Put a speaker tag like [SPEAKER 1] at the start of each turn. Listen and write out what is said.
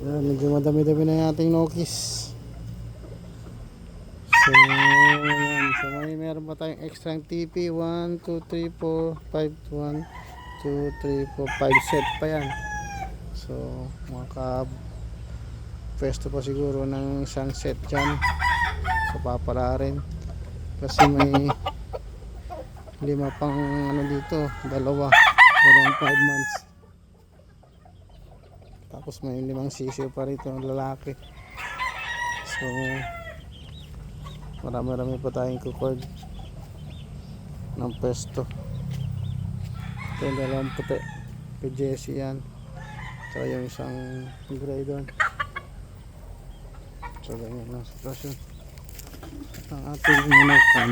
[SPEAKER 1] Yan, medyo madami-dami na yung ating nokis. So, yan. So, meron pa tayong extra TP. 1, 2, 3, 4, 5, 1, 2, 3, 4, 5 set pa yan. So, pwesto pa siguro ng isang set dyan. So, papara rin. Kasi may lima pang ano dito. Dalawang 5 months. Tapos may limang sisiyo pa rito ng lalaki. So, marami-rami pa tayong kucord ng pesto. Ito yung dalawang puti kay Jessie yan, so yung isang gray doon. So ganyan ang sitwasyon ang ating manakan.